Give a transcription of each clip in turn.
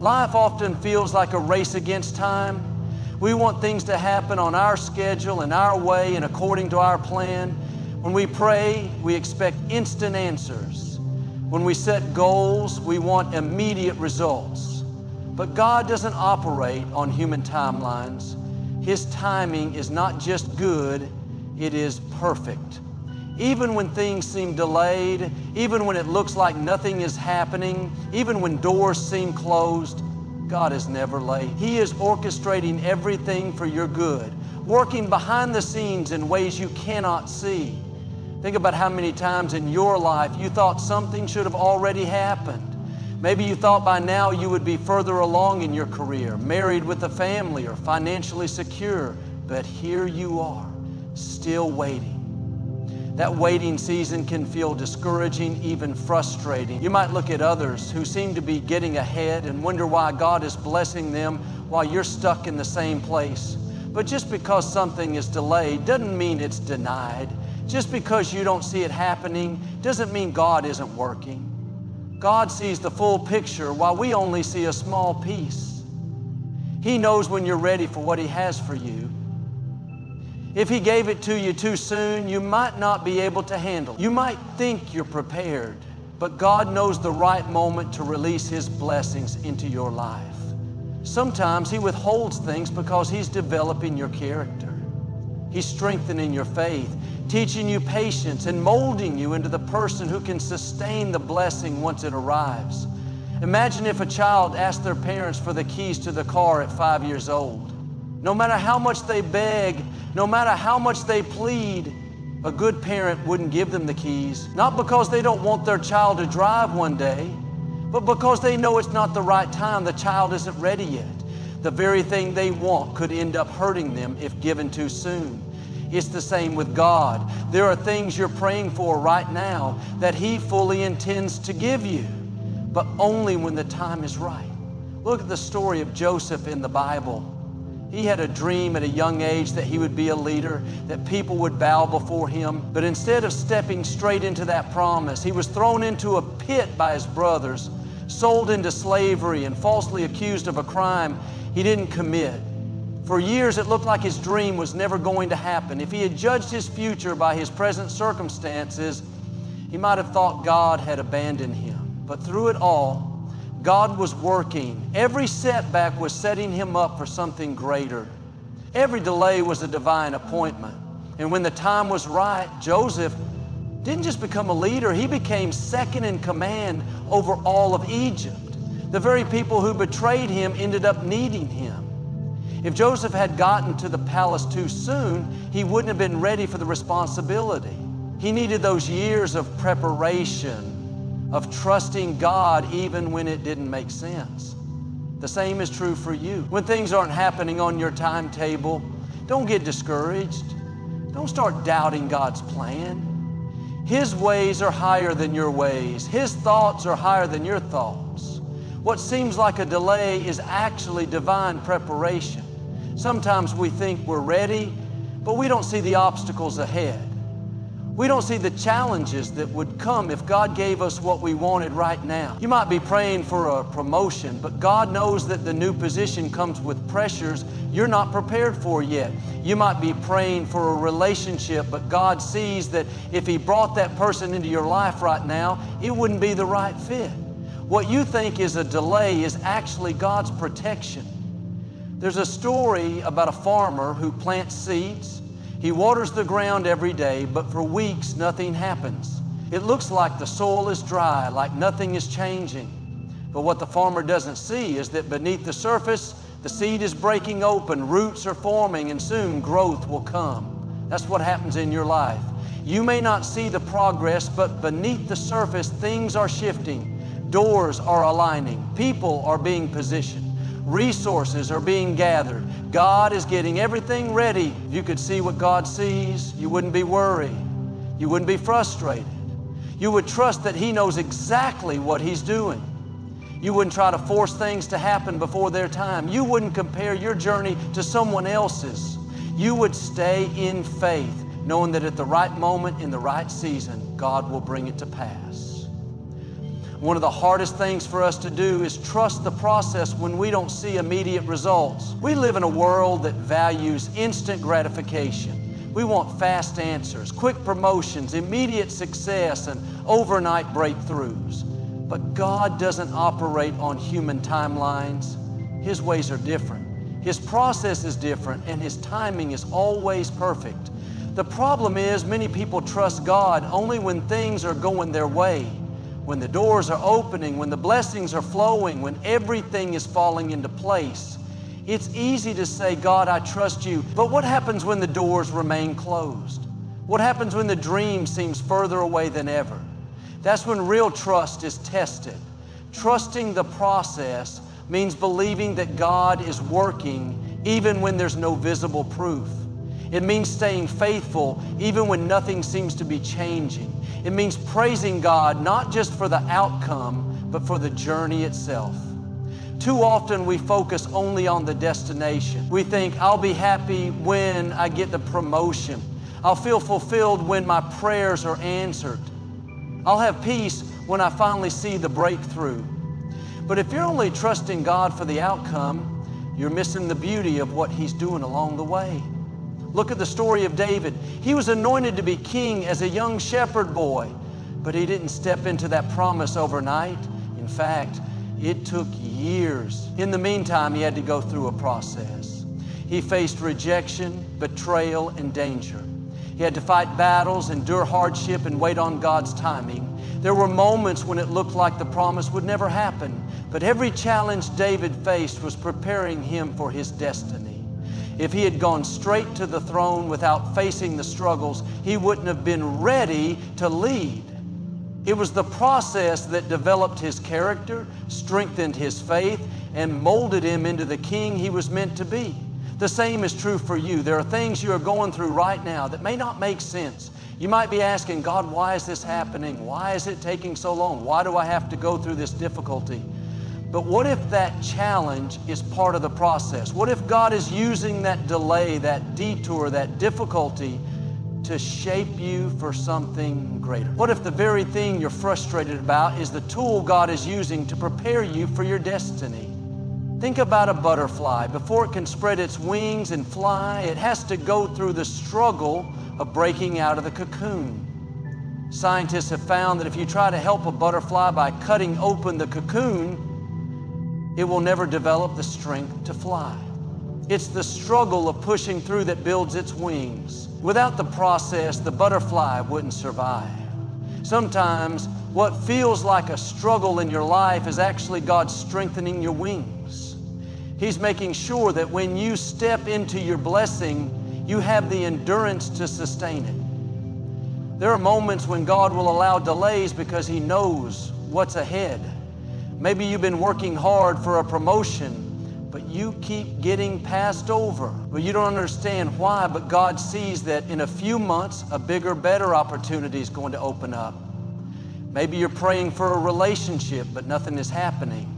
Life often feels like a race against time. We want things to happen on our schedule, in our way, and according to our plan. When we pray, we expect instant answers. When we set goals, we want immediate results. But God doesn't operate on human timelines. His timing is not just good, it is perfect. Even when things seem delayed, even when it looks like nothing is happening, even when doors seem closed, God is never late. He is orchestrating everything for your good, working behind the scenes in ways you cannot see. Think about how many times in your life you thought something should have already happened. Maybe you thought by now you would be further along in your career, married with a family, or financially secure, but here you are, still waiting. That waiting season can feel discouraging, even frustrating. You might look at others who seem to be getting ahead and wonder why God is blessing them while you're stuck in the same place. But just because something is delayed doesn't mean it's denied. Just because you don't see it happening doesn't mean God isn't working. God sees the full picture while we only see a small piece. He knows when you're ready for what He has for you. If He gave it to you too soon, you might not be able to handle it. You might think you're prepared, but God knows the right moment to release His blessings into your life. Sometimes He withholds things because He's developing your character. He's strengthening your faith, teaching you patience, and molding you into the person who can sustain the blessing once it arrives. Imagine if a child asked their parents for the keys to the car at 5 years old. No matter how much they beg, no matter how much they plead, a good parent wouldn't give them the keys, not because they don't want their child to drive one day, but because they know it's not the right time. The child isn't ready yet. The very thing they want could end up hurting them if given too soon. It's the same with God. There are things you're praying for right now that He fully intends to give you, but only when the time is right. Look at the story of Joseph in the Bible. He had a dream at a young age that he would be a leader, that people would bow before him. But instead of stepping straight into that promise, he was thrown into a pit by his brothers, sold into slavery, and falsely accused of a crime he didn't commit. For years, it looked like his dream was never going to happen. If he had judged his future by his present circumstances, he might have thought God had abandoned him. But through it all, God was working. Every setback was setting him up for something greater. Every delay was a divine appointment. And when the time was right, Joseph didn't just become a leader, he became second in command over all of Egypt. The very people who betrayed him ended up needing him. If Joseph had gotten to the palace too soon, he wouldn't have been ready for the responsibility. He needed those years of preparation, of trusting God even when it didn't make sense. The same is true for you. When things aren't happening on your timetable, don't get discouraged. Don't start doubting God's plan. His ways are higher than your ways. His thoughts are higher than your thoughts. What seems like a delay is actually divine preparation. Sometimes we think we're ready, but we don't see the obstacles ahead. We don't see the challenges that would come if God gave us what we wanted right now. You might be praying for a promotion, but God knows that the new position comes with pressures you're not prepared for yet. You might be praying for a relationship, but God sees that if He brought that person into your life right now, it wouldn't be the right fit. What you think is a delay is actually God's protection. There's a story about a farmer who plants seeds. He waters the ground every day, but for weeks nothing happens. It looks like the soil is dry, like nothing is changing. But what the farmer doesn't see is that beneath the surface, the seed is breaking open, roots are forming, and soon growth will come. That's what happens in your life. You may not see the progress, but beneath the surface, things are shifting. Doors are aligning. People are being positioned. Resources are being gathered. God is getting everything ready. If you could see what God sees, you wouldn't be worried. You wouldn't be frustrated. You would trust that He knows exactly what He's doing. You wouldn't try to force things to happen before their time. You wouldn't compare your journey to someone else's. You would stay in faith, knowing that at the right moment, in the right season, God will bring it to pass. One of the hardest things for us to do is trust the process when we don't see immediate results. We live in a world that values instant gratification. We want fast answers, quick promotions, immediate success, and overnight breakthroughs. But God doesn't operate on human timelines. His ways are different. His process is different, and His timing is always perfect. The problem is many people trust God only when things are going their way, when the doors are opening, when the blessings are flowing, when everything is falling into place. It's easy to say, God, I trust you, but what happens when the doors remain closed? What happens when the dream seems further away than ever? That's when real trust is tested. Trusting the process means believing that God is working even when there's no visible proof. It means staying faithful even when nothing seems to be changing. It means praising God not just for the outcome, but for the journey itself. Too often we focus only on the destination. We think, I'll be happy when I get the promotion. I'll feel fulfilled when my prayers are answered. I'll have peace when I finally see the breakthrough. But if you're only trusting God for the outcome, you're missing the beauty of what He's doing along the way. Look at the story of David. He was anointed to be king as a young shepherd boy, but he didn't step into that promise overnight. In fact, it took years. In the meantime, he had to go through a process. He faced rejection, betrayal, and danger. He had to fight battles, endure hardship, and wait on God's timing. There were moments when it looked like the promise would never happen, but every challenge David faced was preparing him for his destiny. If he had gone straight to the throne without facing the struggles, he wouldn't have been ready to lead. It was the process that developed his character, strengthened his faith, and molded him into the king he was meant to be. The same is true for you. There are things you are going through right now that may not make sense. You might be asking, God, why is this happening? Why is it taking so long? Why do I have to go through this difficulty? But what if that challenge is part of the process? What if God is using that delay, that detour, that difficulty to shape you for something greater? What if the very thing you're frustrated about is the tool God is using to prepare you for your destiny? Think about a butterfly. Before it can spread its wings and fly, it has to go through the struggle of breaking out of the cocoon. Scientists have found that if you try to help a butterfly by cutting open the cocoon, it will never develop the strength to fly. It's the struggle of pushing through that builds its wings. Without the process, the butterfly wouldn't survive. Sometimes what feels like a struggle in your life is actually God strengthening your wings. He's making sure that when you step into your blessing, you have the endurance to sustain it. There are moments when God will allow delays because He knows what's ahead. Maybe you've been working hard for a promotion, but you keep getting passed over. But you don't understand why, but God sees that in a few months, a bigger, better opportunity is going to open up. Maybe you're praying for a relationship, but nothing is happening.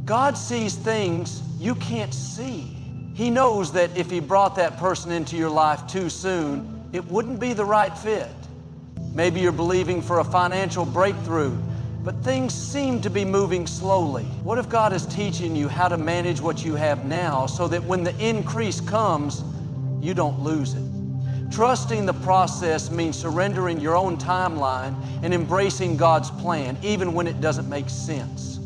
God sees things you can't see. He knows that if He brought that person into your life too soon, it wouldn't be the right fit. Maybe you're believing for a financial breakthrough, but things seem to be moving slowly. What if God is teaching you how to manage what you have now so that when the increase comes, you don't lose it? Trusting the process means surrendering your own timeline and embracing God's plan, even when it doesn't make sense.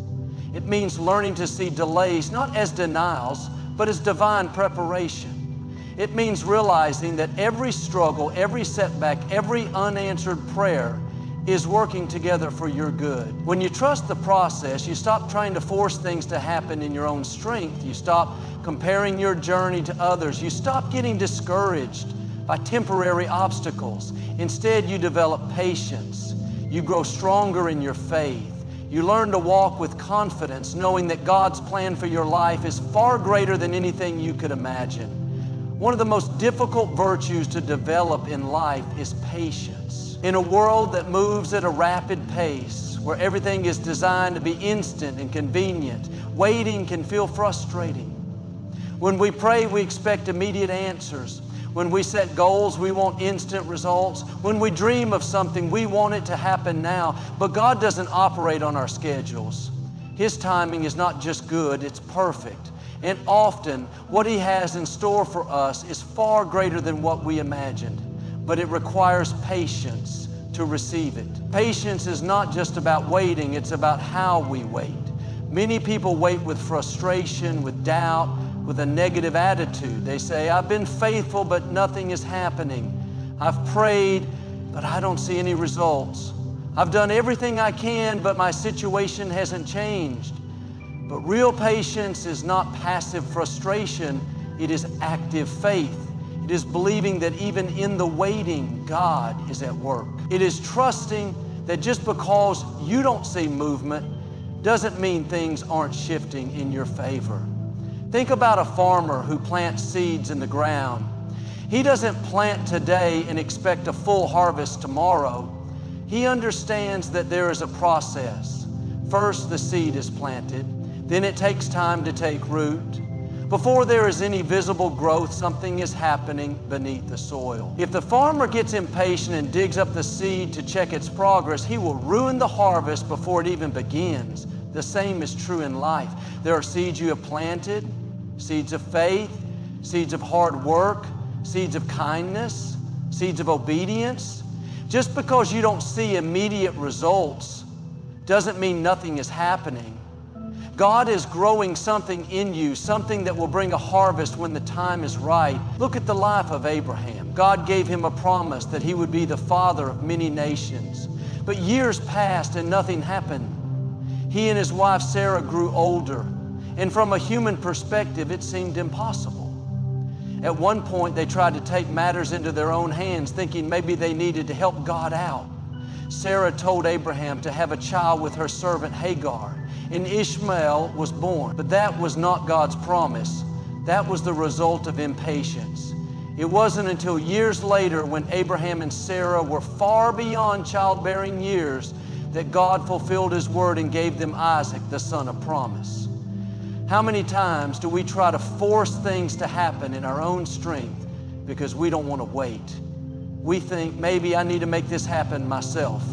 It means learning to see delays not as denials, but as divine preparation. It means realizing that every struggle, every setback, every unanswered prayer is working together for your good. When you trust the process, you stop trying to force things to happen in your own strength. You stop comparing your journey to others. You stop getting discouraged by temporary obstacles. Instead, you develop patience. You grow stronger in your faith. You learn to walk with confidence, knowing that God's plan for your life is far greater than anything you could imagine. One of the most difficult virtues to develop in life is patience. In a world that moves at a rapid pace, where everything is designed to be instant and convenient, waiting can feel frustrating. When we pray, we expect immediate answers. When we set goals, we want instant results. When we dream of something, we want it to happen now. But God doesn't operate on our schedules. His timing is not just good, it's perfect. And often, what He has in store for us is far greater than what we imagined. But it requires patience to receive it. Patience is not just about waiting, it's about how we wait. Many people wait with frustration, with doubt, with a negative attitude. They say, I've been faithful, but nothing is happening. I've prayed, but I don't see any results. I've done everything I can, but my situation hasn't changed. But real patience is not passive frustration, it is active faith. It is believing that even in the waiting, God is at work. It is trusting that just because you don't see movement doesn't mean things aren't shifting in your favor. Think about a farmer who plants seeds in the ground. He doesn't plant today and expect a full harvest tomorrow. He understands that there is a process. First, the seed is planted. Then it takes time to take root. Before there is any visible growth, something is happening beneath the soil. If the farmer gets impatient and digs up the seed to check its progress, he will ruin the harvest before it even begins. The same is true in life. There are seeds you have planted, seeds of faith, seeds of hard work, seeds of kindness, seeds of obedience. Just because you don't see immediate results doesn't mean nothing is happening. God is growing something in you, something that will bring a harvest when the time is right. Look at the life of Abraham. God gave him a promise that he would be the father of many nations. But years passed and nothing happened. He and his wife Sarah grew older, and from a human perspective, it seemed impossible. At one point, they tried to take matters into their own hands, thinking maybe they needed to help God out. Sarah told Abraham to have a child with her servant Hagar, and Ishmael was born. But that was not God's promise. That was the result of impatience. It wasn't until years later, when Abraham and Sarah were far beyond childbearing years, that God fulfilled His word and gave them Isaac, the son of promise. How many times do we try to force things to happen in our own strength because we don't want to wait? We think, maybe I need to make this happen myself.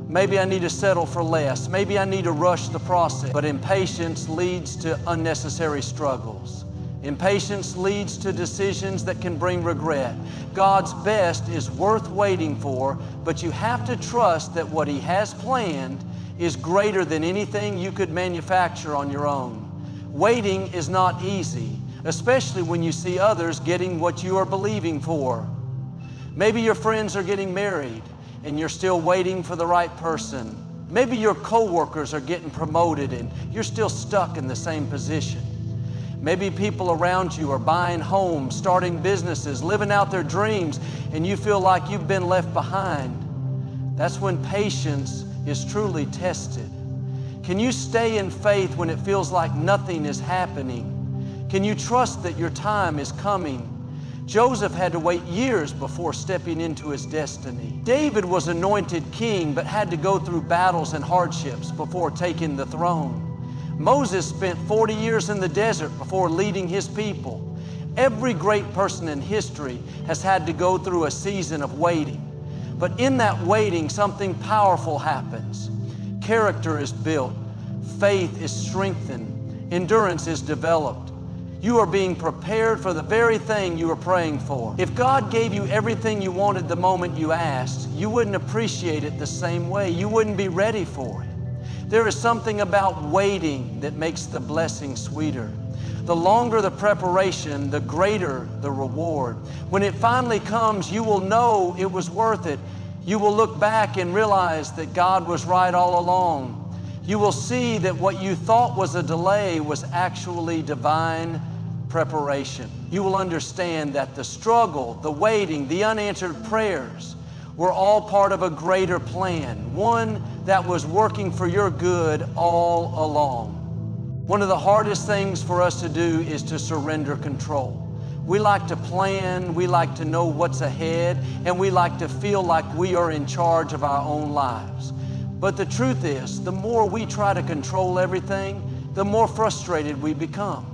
Maybe I need to settle for less. Maybe I need to rush the process. But impatience leads to unnecessary struggles. Impatience leads to decisions that can bring regret. God's best is worth waiting for, but you have to trust that what He has planned is greater than anything you could manufacture on your own. Waiting is not easy, especially when you see others getting what you are believing for. Maybe your friends are getting married and you're still waiting for the right person. Maybe your coworkers are getting promoted and you're still stuck in the same position. Maybe people around you are buying homes, starting businesses, living out their dreams, and you feel like you've been left behind. That's when patience is truly tested. Can you stay in faith when it feels like nothing is happening? Can you trust that your time is coming? Joseph had to wait years before stepping into his destiny. David was anointed king, but had to go through battles and hardships before taking the throne. Moses spent 40 years in the desert before leading his people. Every great person in history has had to go through a season of waiting. But in that waiting, something powerful happens. Character is built, faith is strengthened, endurance is developed. You are being prepared for the very thing you were praying for. If God gave you everything you wanted the moment you asked, you wouldn't appreciate it the same way. You wouldn't be ready for it. There is something about waiting that makes the blessing sweeter. The longer the preparation, the greater the reward. When it finally comes, you will know it was worth it. You will look back and realize that God was right all along. You will see that what you thought was a delay was actually divine preparation. You will understand that the struggle, the waiting, the unanswered prayers were all part of a greater plan, one that was working for your good all along. One of the hardest things for us to do is to surrender control. We like to plan, we like to know what's ahead, and we like to feel like we are in charge of our own lives. But the truth is, the more we try to control everything, the more frustrated we become.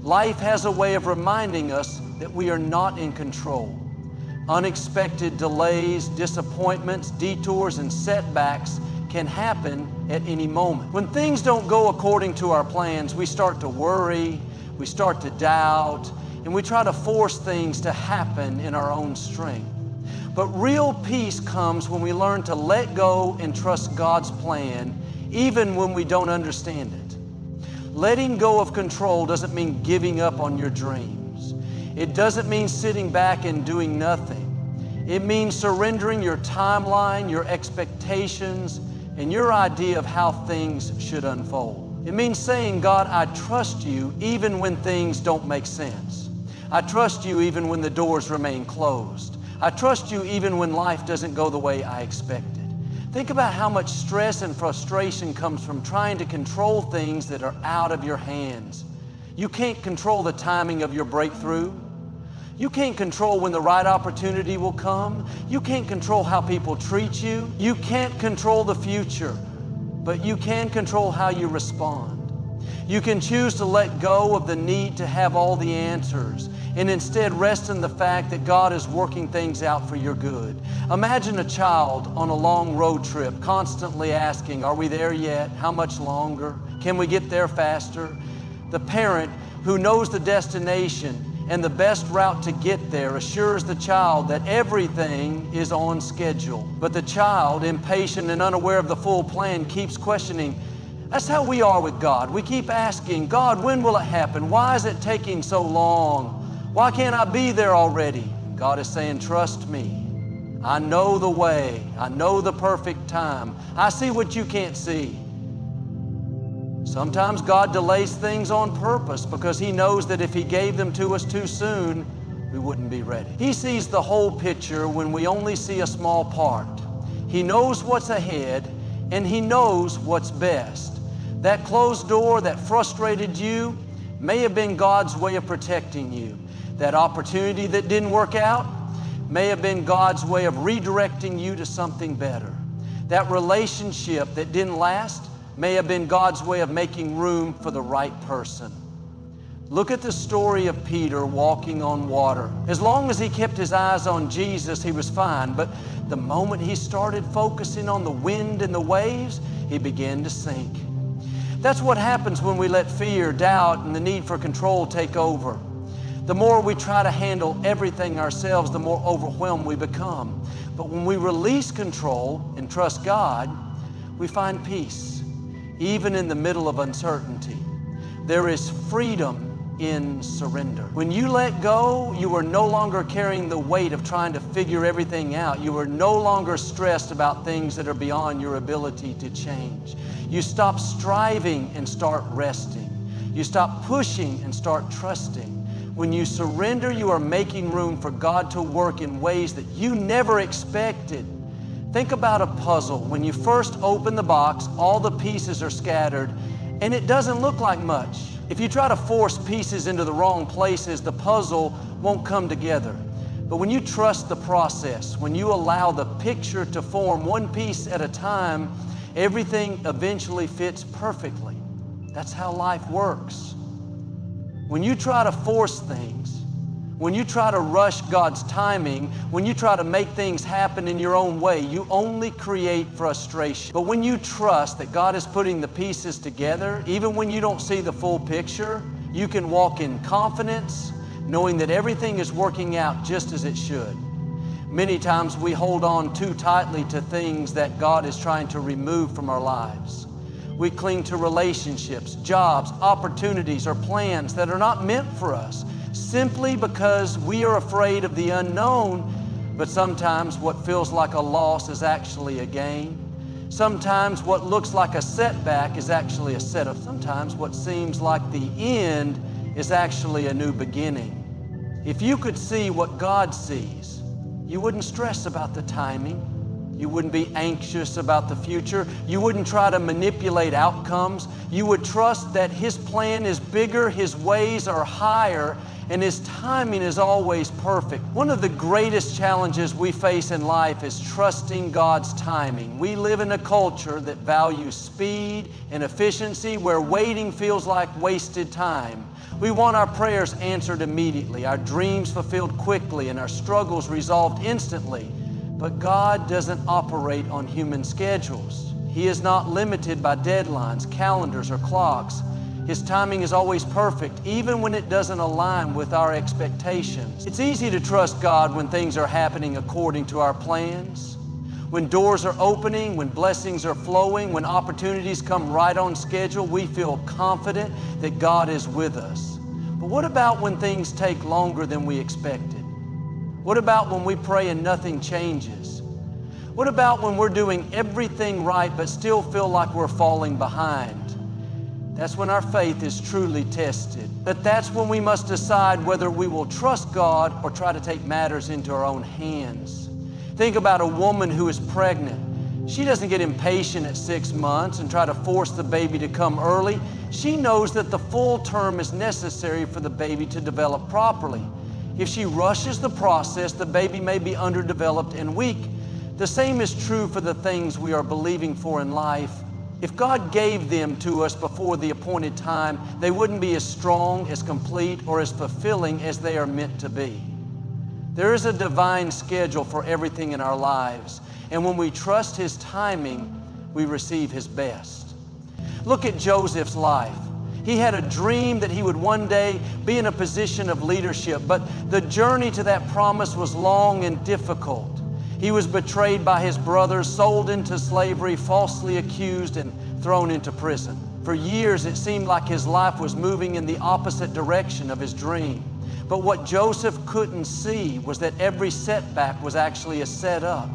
Life has a way of reminding us that we are not in control. Unexpected delays, disappointments, detours, and setbacks can happen at any moment. When things don't go according to our plans, we start to worry, we start to doubt, and we try to force things to happen in our own strength. But real peace comes when we learn to let go and trust God's plan, even when we don't understand it. Letting go of control doesn't mean giving up on your dreams. It doesn't mean sitting back and doing nothing. It means surrendering your timeline, your expectations, and your idea of how things should unfold. It means saying, God, I trust you even when things don't make sense. I trust you even when the doors remain closed. I trust you even when life doesn't go the way I expected. Think about how much stress and frustration comes from trying to control things that are out of your hands. You can't control the timing of your breakthrough. You can't control when the right opportunity will come. You can't control how people treat you. You can't control the future, but you can control how you respond. You can choose to let go of the need to have all the answers and instead rest in the fact that God is working things out for your good. Imagine a child on a long road trip constantly asking, are we there yet? How much longer? Can we get there faster? The parent who knows the destination and the best route to get there assures the child that everything is on schedule. But the child, impatient and unaware of the full plan, keeps questioning. That's how we are with God. We keep asking, God, when will it happen? Why is it taking so long? Why can't I be there already? God is saying, trust me. I know the way. I know the perfect time. I see what you can't see. Sometimes God delays things on purpose because He knows that if He gave them to us too soon, we wouldn't be ready. He sees the whole picture when we only see a small part. He knows what's ahead and He knows what's best. That closed door that frustrated you may have been God's way of protecting you. That opportunity that didn't work out may have been God's way of redirecting you to something better. That relationship that didn't last may have been God's way of making room for the right person. Look at the story of Peter walking on water. As long as he kept his eyes on Jesus, he was fine. But the moment he started focusing on the wind and the waves, he began to sink. That's what happens when we let fear, doubt, and the need for control take over. The more we try to handle everything ourselves, the more overwhelmed we become. But when we release control and trust God, we find peace, even in the middle of uncertainty. There is freedom in surrender. When you let go, you are no longer carrying the weight of trying to figure everything out. You are no longer stressed about things that are beyond your ability to change. You stop striving and start resting. You stop pushing and start trusting. When you surrender, you are making room for God to work in ways that you never expected. Think about a puzzle. When you first open the box, all the pieces are scattered, and it doesn't look like much. If you try to force pieces into the wrong places, the puzzle won't come together. But when you trust the process, when you allow the picture to form one piece at a time, everything eventually fits perfectly. That's how life works. When you try to force things, when you try to rush God's timing, when you try to make things happen in your own way, you only create frustration. But when you trust that God is putting the pieces together, even when you don't see the full picture, you can walk in confidence, knowing that everything is working out just as it should. Many times we hold on too tightly to things that God is trying to remove from our lives. We cling to relationships, jobs, opportunities, or plans that are not meant for us, simply because we are afraid of the unknown. But sometimes what feels like a loss is actually a gain. Sometimes what looks like a setback is actually a setup. Sometimes what seems like the end is actually a new beginning. If you could see what God sees, you wouldn't stress about the timing. You wouldn't be anxious about the future. You wouldn't try to manipulate outcomes. You would trust that His plan is bigger, His ways are higher, and His timing is always perfect. One of the greatest challenges we face in life is trusting God's timing. We live in a culture that values speed and efficiency, where waiting feels like wasted time. We want our prayers answered immediately, our dreams fulfilled quickly, and our struggles resolved instantly. But God doesn't operate on human schedules. He is not limited by deadlines, calendars, or clocks. His timing is always perfect, even when it doesn't align with our expectations. It's easy to trust God when things are happening according to our plans, when doors are opening, when blessings are flowing, when opportunities come right on schedule. We feel confident that God is with us. But what about when things take longer than we expected? What about when we pray and nothing changes? What about when we're doing everything right but still feel like we're falling behind? That's when our faith is truly tested. But that's when we must decide whether we will trust God or try to take matters into our own hands. Think about a woman who is pregnant. She doesn't get impatient at 6 months and try to force the baby to come early. She knows that the full term is necessary for the baby to develop properly. If she rushes the process, the baby may be underdeveloped and weak. The same is true for the things we are believing for in life. If God gave them to us before the appointed time, they wouldn't be as strong, as complete, or as fulfilling as they are meant to be. There is a divine schedule for everything in our lives, and when we trust His timing, we receive His best. Look at Joseph's life. He had a dream that he would one day be in a position of leadership, but the journey to that promise was long and difficult. He was betrayed by his brothers, sold into slavery, falsely accused, and thrown into prison. For years, it seemed like his life was moving in the opposite direction of his dream. But what Joseph couldn't see was that every setback was actually a setup.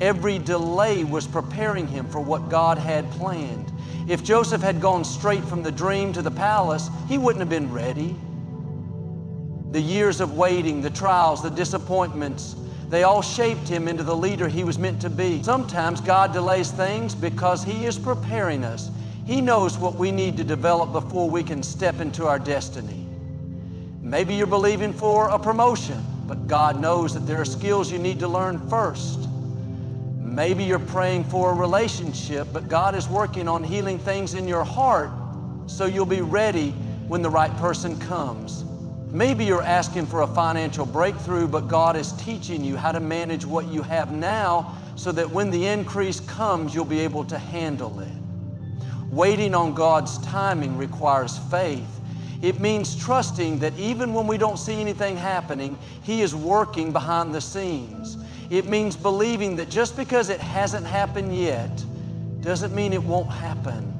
Every delay was preparing him for what God had planned. If Joseph had gone straight from the dream to the palace, he wouldn't have been ready. The years of waiting, the trials, the disappointments, they all shaped him into the leader he was meant to be. Sometimes God delays things because He is preparing us. He knows what we need to develop before we can step into our destiny. Maybe you're believing for a promotion, but God knows that there are skills you need to learn first. Maybe you're praying for a relationship, but God is working on healing things in your heart so you'll be ready when the right person comes. Maybe you're asking for a financial breakthrough, but God is teaching you how to manage what you have now so that when the increase comes, you'll be able to handle it. Waiting on God's timing requires faith. It means trusting that even when we don't see anything happening, He is working behind the scenes. It means believing that just because it hasn't happened yet doesn't mean it won't happen.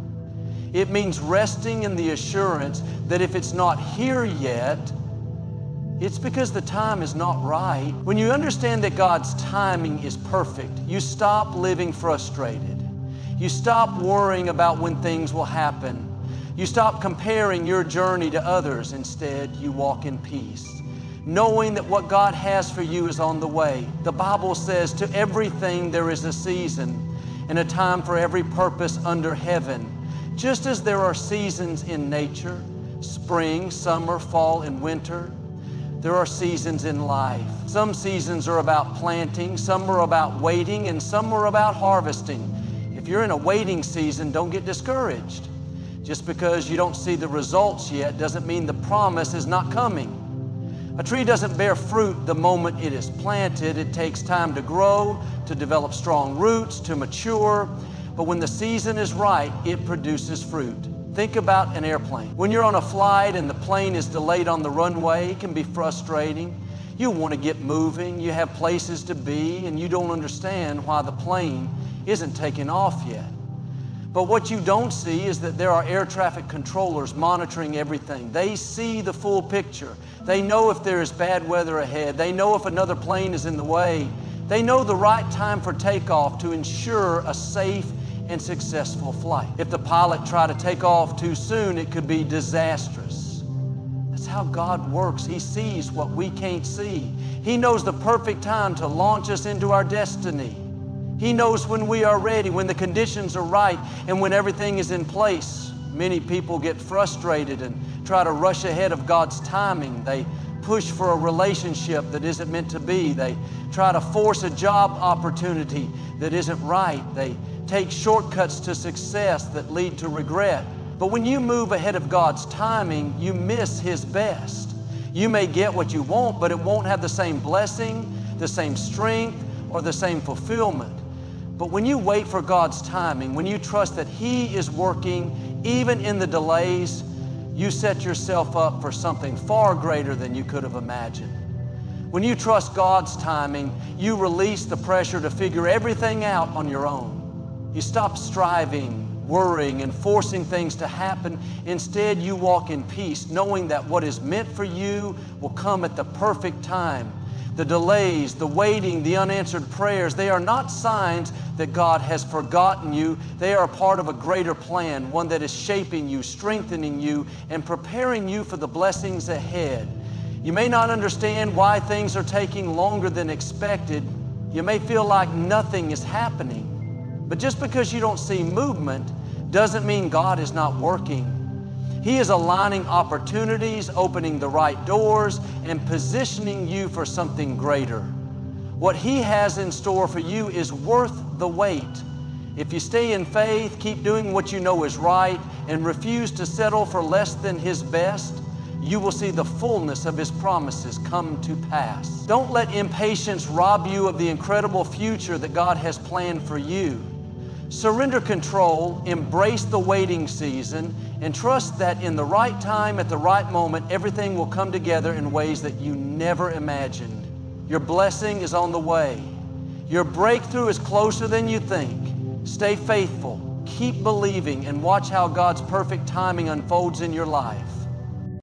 It means resting in the assurance that if it's not here yet, it's because the time is not right. When you understand that God's timing is perfect, you stop living frustrated. You stop worrying about when things will happen. You stop comparing your journey to others. Instead, you walk in peace, knowing that what God has for you is on the way. The Bible says, to everything there is a season and a time for every purpose under heaven. Just as there are seasons in nature, spring, summer, fall, and winter, there are seasons in life. Some seasons are about planting, some are about waiting, and some are about harvesting. If you're in a waiting season, don't get discouraged. Just because you don't see the results yet doesn't mean the promise is not coming. A tree doesn't bear fruit the moment it is planted. It takes time to grow, to develop strong roots, to mature. But when the season is right, it produces fruit. Think about an airplane. When you're on a flight and the plane is delayed on the runway, it can be frustrating. You want to get moving, you have places to be, and you don't understand why the plane isn't taking off yet. But what you don't see is that there are air traffic controllers monitoring everything. They see the full picture. They know if there is bad weather ahead. They know if another plane is in the way. They know the right time for takeoff to ensure a safe and successful flight. If the pilot tried to take off too soon, it could be disastrous. That's how God works. He sees what we can't see. He knows the perfect time to launch us into our destiny. He knows when we are ready, when the conditions are right, and when everything is in place. Many people get frustrated and try to rush ahead of God's timing. They push for a relationship that isn't meant to be. They try to force a job opportunity that isn't right. They take shortcuts to success that lead to regret. But when you move ahead of God's timing, you miss His best. You may get what you want, but it won't have the same blessing, the same strength, or the same fulfillment. But when you wait for God's timing, when you trust that He is working even in the delays, you set yourself up for something far greater than you could have imagined. When you trust God's timing, you release the pressure to figure everything out on your own. You stop striving, worrying, and forcing things to happen. Instead, you walk in peace, knowing that what is meant for you will come at the perfect time. The delays, the waiting, the unanswered prayers, they are not signs that God has forgotten you. They are a part of a greater plan, one that is shaping you, strengthening you, and preparing you for the blessings ahead. You may not understand why things are taking longer than expected. You may feel like nothing is happening. But just because you don't see movement doesn't mean God is not working. He is aligning opportunities, opening the right doors, and positioning you for something greater. What He has in store for you is worth the wait. If you stay in faith, keep doing what you know is right, and refuse to settle for less than His best, you will see the fullness of His promises come to pass. Don't let impatience rob you of the incredible future that God has planned for you. Surrender control, embrace the waiting season, and trust that in the right time, at the right moment, everything will come together in ways that you never imagined. Your blessing is on the way. Your breakthrough is closer than you think. Stay faithful, keep believing, and watch how God's perfect timing unfolds in your life.